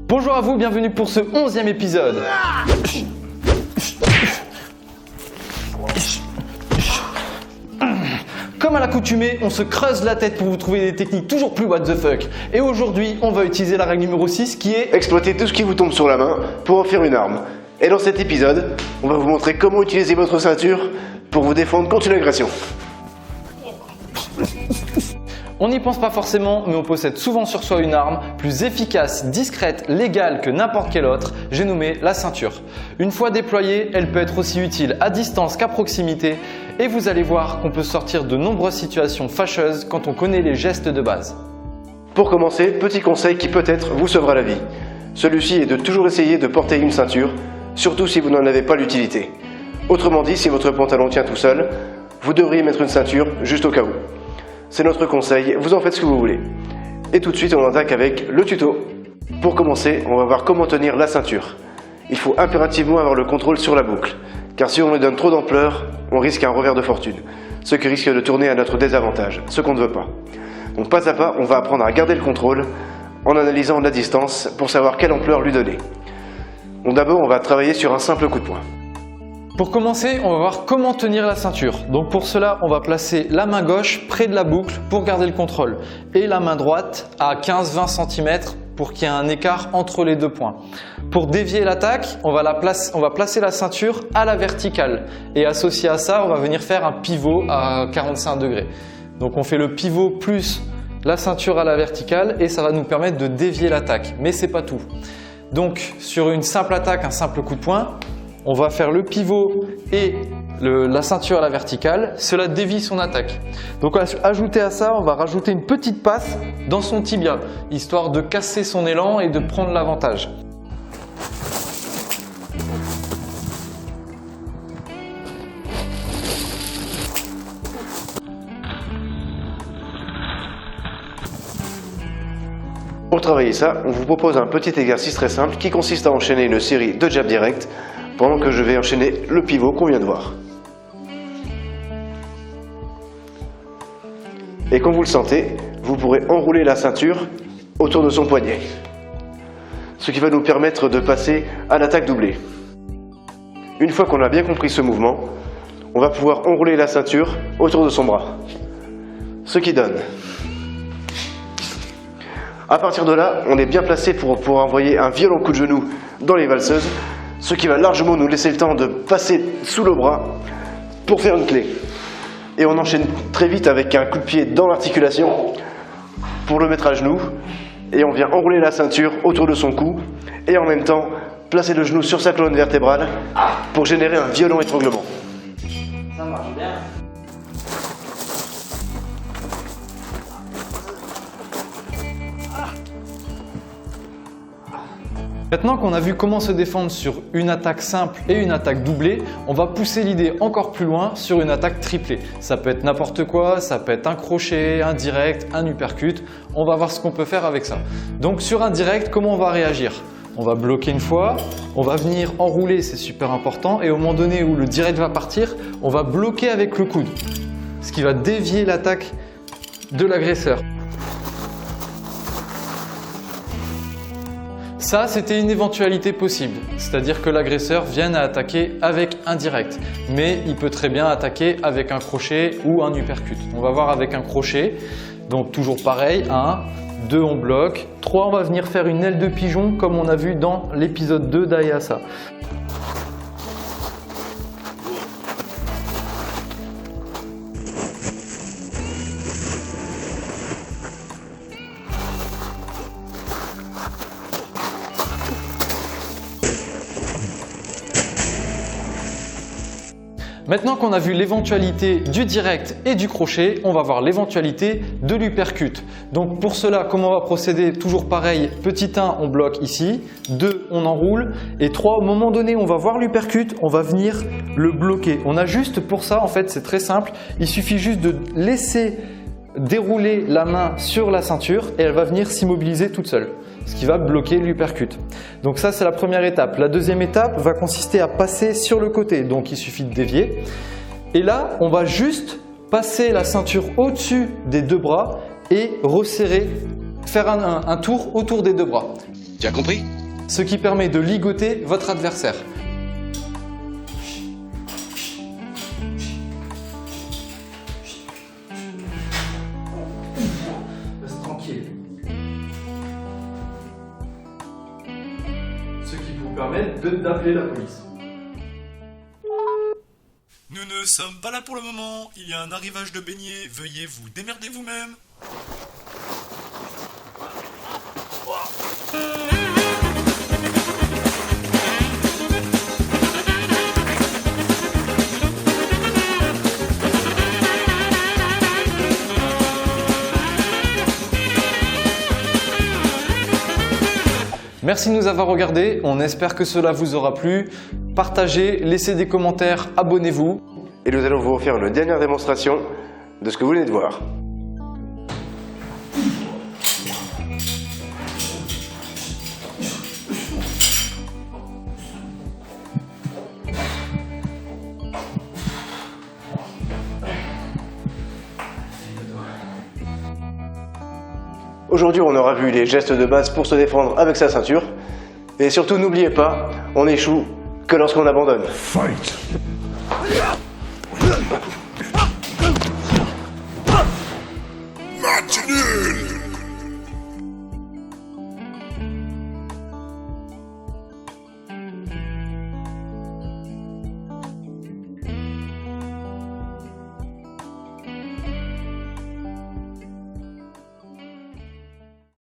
Bonjour à vous, bienvenue pour ce 11e épisode. Comme à l'accoutumée, on se creuse la tête pour vous trouver des techniques toujours plus what the fuck. Et aujourd'hui, on va utiliser la règle numéro 6 qui est exploiter tout ce qui vous tombe sur la main pour en faire une arme. Et dans cet épisode, on va vous montrer comment utiliser votre ceinture pour vous défendre contre une agression. On n'y pense pas forcément, mais on possède souvent sur soi une arme plus efficace, discrète, légale que n'importe quelle autre, j'ai nommé la ceinture. Une fois déployée, elle peut être aussi utile à distance qu'à proximité et vous allez voir qu'on peut sortir de nombreuses situations fâcheuses quand on connaît les gestes de base. Pour commencer, petit conseil qui peut-être vous sauvera la vie. Celui-ci est de toujours essayer de porter une ceinture, surtout si vous n'en avez pas l'utilité. Autrement dit, si votre pantalon tient tout seul, vous devriez mettre une ceinture juste au cas où. C'est notre conseil, vous en faites ce que vous voulez. Et tout de suite, on attaque avec le tuto. Pour commencer, on va voir comment tenir la ceinture. Il faut impérativement avoir le contrôle sur la boucle, car si on lui donne trop d'ampleur, on risque un revers de fortune, ce qui risque de tourner à notre désavantage, ce qu'on ne veut pas. Donc pas à pas, on va apprendre à garder le contrôle en analysant la distance pour savoir quelle ampleur lui donner. Donc d'abord, on va travailler sur un simple coup de poing. Pour commencer, on va voir comment tenir la ceinture. Donc pour cela, on va placer la main gauche près de la boucle pour garder le contrôle et la main droite à 15-20 cm pour qu'il y ait un écart entre les deux points. Pour dévier l'attaque, on va placer la ceinture à la verticale et associé à ça, on va venir faire un pivot à 45 degrés. Donc on fait le pivot plus la ceinture à la verticale et ça va nous permettre de dévier l'attaque, mais c'est pas tout. Donc sur une simple attaque, un simple coup de poing, on va faire le pivot et la ceinture à la verticale, cela dévie son attaque. Donc ajouter à ça, on va rajouter une petite passe dans son tibia, histoire de casser son élan et de prendre l'avantage. Pour travailler ça, on vous propose un petit exercice très simple qui consiste à enchaîner une série de jabs directs pendant que je vais enchaîner le pivot qu'on vient de voir. Et comme vous le sentez, vous pourrez enrouler la ceinture autour de son poignet, ce qui va nous permettre de passer à l'attaque doublée. Une fois qu'on a bien compris ce mouvement, on va pouvoir enrouler la ceinture autour de son bras, ce qui donne. À partir de là, on est bien placé pour envoyer un violent coup de genou dans les valseuses, ce qui va largement nous laisser le temps de passer sous le bras pour faire une clé. Et on enchaîne très vite avec un coup de pied dans l'articulation pour le mettre à genoux. Et on vient enrouler la ceinture autour de son cou et en même temps placer le genou sur sa colonne vertébrale pour générer un violent étranglement. Ça marche bien. Maintenant qu'on a vu comment se défendre sur une attaque simple et une attaque doublée, on va pousser l'idée encore plus loin sur une attaque triplée. Ça peut être n'importe quoi, ça peut être un crochet, un direct, un uppercut. On va voir ce qu'on peut faire avec ça. Donc sur un direct, comment on va réagir? On va bloquer une fois, on va venir enrouler, c'est super important. Et au moment donné où le direct va partir, on va bloquer avec le coude, ce qui va dévier l'attaque de l'agresseur. Ça, c'était une éventualité possible, c'est-à-dire que l'agresseur vienne à attaquer avec un direct, mais il peut très bien attaquer avec un crochet ou un uppercut. On va voir avec un crochet, donc toujours pareil, 1, 2 on bloque, 3 on va venir faire une aile de pigeon comme on a vu dans l'épisode 2 d'Ayasa. Maintenant qu'on a vu l'éventualité du direct et du crochet, on va voir l'éventualité de l'uppercut. Donc pour cela, comment on va procéder? Toujours pareil, petit 1, on bloque ici, 2, on enroule, et 3, au moment donné, on va voir l'uppercut, on va venir le bloquer. On a juste pour ça, en fait, c'est très simple, il suffit juste de laisser dérouler la main sur la ceinture et elle va venir s'immobiliser toute seule, ce qui va bloquer l'uppercut. Donc ça, c'est la première étape. La deuxième étape va consister à passer sur le côté, donc il suffit de dévier. Et là, on va juste passer la ceinture au-dessus des deux bras et resserrer, faire un tour autour des deux bras. Tu as compris ? ce qui permet de ligoter votre adversaire. Reste tranquille. Ce qui vous permet d'appeler la police. Nous ne sommes pas là pour le moment, il y a un arrivage de beignets, veuillez vous démerder vous-même. Merci de nous avoir regardés, on espère que cela vous aura plu. Partagez, laissez des commentaires, abonnez-vous. Et nous allons vous faire une dernière démonstration de ce que vous venez de voir. Aujourd'hui, on aura vu les gestes de base pour se défendre avec sa ceinture. Et surtout, n'oubliez pas, on échoue que lorsqu'on abandonne. Fight! Match nul!